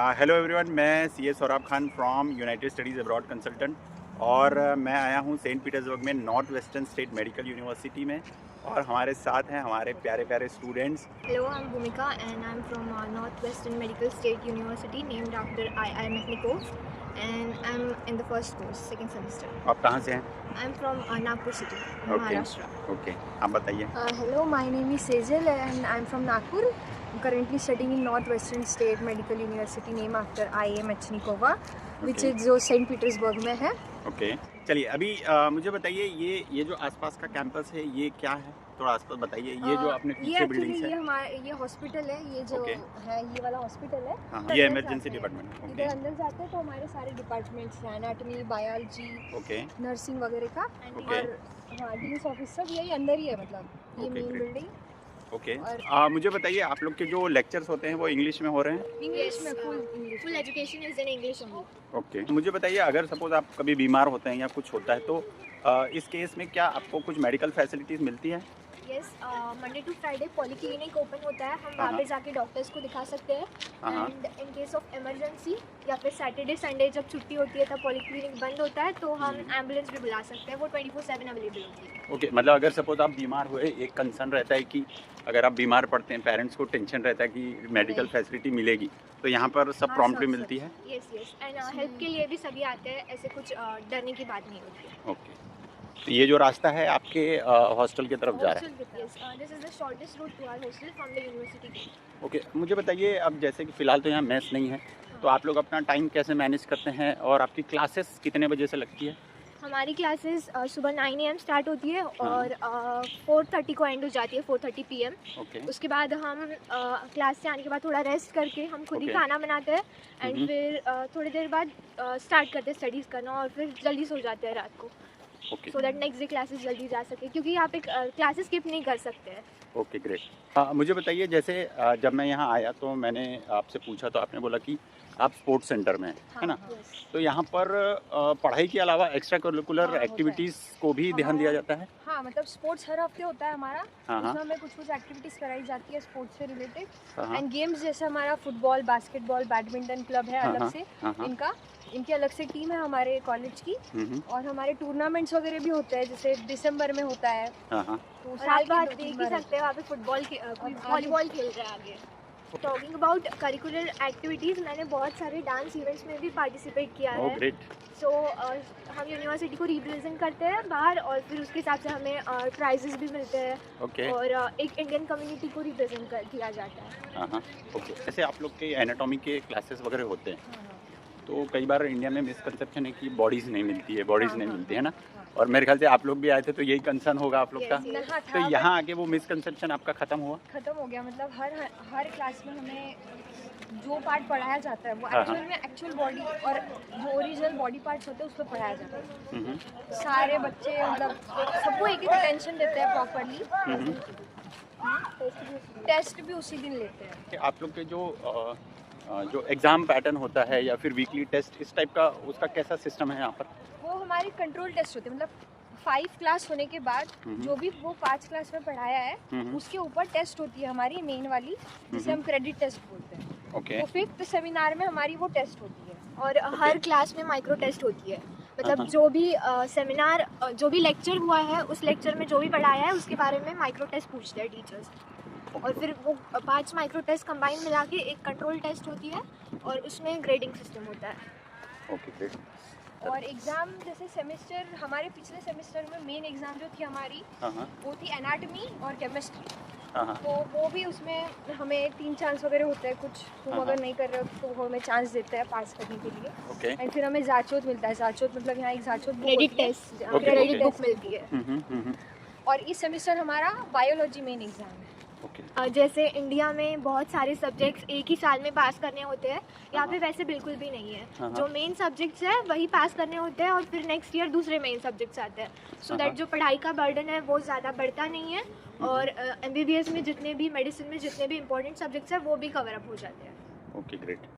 Hello everyone, मैं C S Saurabh Khan from United Studies Abroad consultant और मैं आया हूँ सेंट पीटर्सबर्ग में North Western State Medical University में और हमारे साथ हैं हमारे प्यारे प्यारे students. Hello, I'm Bhumika and I'm from Northwestern Medical State University named after I.I. Metnikov and I'm in the first course, second semester. आप कहाँ से हैं? I'm from Nagpur city, Maharashtra. Okay, आप बताइए। Hello, my name is Sejal and I'm from Nagpur. I'm currently studying in Northwestern State Medical University named after I.I. Metnikova, which is जो Saint Petersburg में है। Okay, चलिए अभी मुझे बताइए ये जो आसपास का कैंपस है ये क्या है, थोड़ा आसपास बताइए। ये जो आपने पीछे बिल्डिंग्स है, ये हमारा ये हॉस्पिटल है, ये जो है ये वाला हॉस्पिटल है। हाँ, ये इमरजेंसी डिपार्टमेंट है। इधर अंदर जाते हैं तो हमारे सारे डिपार्टमेंट्स हैं, एनाटॉमी, बायोलॉजी, ओके, नर्सिंग वगैरह का। और हाँ, डीएस ऑफिस सब यही अंदर ही है, मतलब ये मेन बिल्डिंग। ओके, मुझे बताइए आप लोग के जो लेक्चर्स होते हैं वो इंग्लिश में हो रहे हैं? इंग्लिश में, Full education is in English only. Okay, मुझे बताइए अगर सपोज आप कभी बीमार होते हैं या कुछ होता है तो इस केस में क्या आपको कुछ मेडिकल फैसिलिटीज़ मिलती है? Yes, Monday to Friday polyclinic open होता है, हम वहाँ पे जाके डॉक्टर्स को दिखा सकते हैं। And in case of emergency या फिर सैटरडे संडे जब छुट्टी होती है तब पॉलीक्लिनिक बंद होता है तो हम एम्बुलेंस भी बुला सकते हैं, वो 24/7 अवेलेबल होती है। ओके, मतलब अगर सपोज आप बीमार हुए, एक कंसर्न रहता है कि अगर आप बीमार पड़ते हैं पेरेंट्स को टेंशन रहता है कि मेडिकल फैसिलिटी मिलेगी, तो यहाँ पर सब प्रॉम्प्टली मिलती है। यस एंड हेल्प के लिए भी सभी आते हैं, ऐसे कुछ डरने की बात नहीं होती है। ओके, तो ये जो रास्ता है आपके हॉस्टल की तरफ जा रहा है। This is the shortest route to our hostel from the university. Okay, मुझे बताइए अब जैसे कि फ़िलहाल तो यहाँ मेस नहीं है, तो आप लोग अपना टाइम कैसे मैनेज करते हैं और आपकी क्लासेस कितने बजे से लगती है? हमारी क्लासेस सुबह 9 AM स्टार्ट होती है और 4:30 को एंड हो जाती है, 4:30 PM। ओके, उसके बाद हम क्लास से आने के बाद थोड़ा रेस्ट करके हम खुद ही खाना बनाते हैं एंड फिर थोड़ी देर बाद स्टार्ट करते हैं स्टडीज़ करना और फिर जल्दी सो जाते हैं रात को, okay, so that next day classes जल्दी जा सके, क्योंकि यहाँ पे क्लासेस स्किप नहीं कर सकते हैं। Okay, great. मुझे बताइए जैसे जब मैं यहाँ आया तो मैंने आपसे पूछा तो आपने बोला कि आप स्पोर्ट्स सेंटर में है ना, तो यहाँ पर पढ़ाई के अलावा एक्स्ट्रा करिकुलर एक्टिविटीज़ को भी ध्यान दिया जाता है? हाँ, मतलब स्पोर्ट्स हर हफ्ते होता है हमारा, उसमें हमें कुछ एक्टिविटीज़ कराई जाती है स्पोर्ट्स से रिलेटेड। एंड गेम्स जैसे हमारा फुटबॉल, बास्केटबॉल, बैडमिंटन क्लब है अलग से, इनकी अलग से टीम है हमारे कॉलेज की। और हमारे टूर्नामेंट्स वगैरह भी होते हैं, जैसे दिसंबर में होता है। तो साल बाद देख ही सकते हैं वहाँ पे फुटबॉल वॉलीबॉल खेल रहे हैं आगे। टॉकिंग अबाउट करिकुलर एक्टिविटीज़, मैंने बहुत सारे डांस इवेंट्स में भी पार्टिसिपेट किया है। सो हम यूनिवर्सिटी को रिप्रेजेंट करते हैं बाहर और फिर उसके हिसाब से हमें प्राइजेस भी मिलते हैं और एक इंडियन कम्युनिटी को रिप्रेजेंट किया जाता है। ओके, जैसे आप लोग के एनाटॉमी के क्लासेस वगैरह होते हैं तो कई बार इंडिया में मिसकंसेप्शन है कि बॉडीज़ नहीं मिलती है, नहीं मिलती है ना, और मेरे ख्याल से आप लोग भी आए थे तो यही कंसर्न होगा आप लोग का। तो यहाँ आके वो मिसकंसेप्शन आपका खत्म हो गया? मतलब हर क्लास में हमें जो पार्ट पढ़ाया जाता है वो एक्चुअल बॉडी और जो ओरिजिनल बॉडी पार्ट्स होते हैं उसको पढ़ाया जाता है। सारे बच्चे मतलब सबको एक अटेंशन देते हैं प्रॉपर्ली। टेस्ट भी उसी दिन लेते हैं। आप लोग के जो एग्ज़ाम पैटर्न होता है या फिर वीकली टेस्ट इस टाइप का, उसका कैसा सिस्टम है यहाँ पर? वो हमारे कंट्रोल टेस्ट होते हैं, मतलब 5 क्लास होने के बाद जो भी वो 5 क्लास में पढ़ाया है उसके ऊपर टेस्ट होती है हमारी मेन वाली, जिसे हम क्रेडिट टेस्ट बोलते हैं। ओके, तो 5th सेमिनार में हमारी वो टेस्ट होती है और हर क्लास में माइक्रो टेस्ट होती है, मतलब जो भी सेमिनार जो भी लेक्चर हुआ है उस लेक्चर में जो भी पढ़ाया है उसके बारे में माइक्रो टेस्ट पूछते हैं टीचर्स, और फिर वो 5 माइक्रो टेस्ट कंबाइन मिला के एक कंट्रोल टेस्ट होती है और उसमें ग्रेडिंग सिस्टम होता है। Okay, great. और एग्ज़ाम जैसे सेमेस्टर, हमारे पिछले सेमेस्टर में मेन एग्ज़ाम जो थी हमारी वो थी एनाटॉमी और केमिस्ट्री। तो वो भी उसमें हमें 3 चांस वगैरह होते हैं, कुछ तुम अगर नहीं कर रहे हो तो वो हमें चांस देते हैं पास करने के लिए। एंड फिर हमें जाचोत मिलता है। जाचोत मतलब यहाँ एक जाचोत क्रेडिट टेस्ट, क्रेडिट बुक मिलती है। और इस सेमेस्टर हमारा बायोलॉजी मेन एग्ज़ाम है। जैसे इंडिया में बहुत सारे सब्जेक्ट्स एक ही साल में पास करने होते हैं, यहाँ पे वैसे बिल्कुल भी नहीं है। जो मेन सब्जेक्ट्स है वही पास करने होते हैं और फिर नेक्स्ट ईयर दूसरे मेन सब्जेक्ट्स आते हैं, सो दैट जो पढ़ाई का बर्डन है वो ज़्यादा बढ़ता नहीं है और MBBS में जितने भी, मेडिसिन में जितने भी इंपॉर्टेंट सब्जेक्ट्स हैं वो भी कवर अप हो जाते हैं। Okay, great.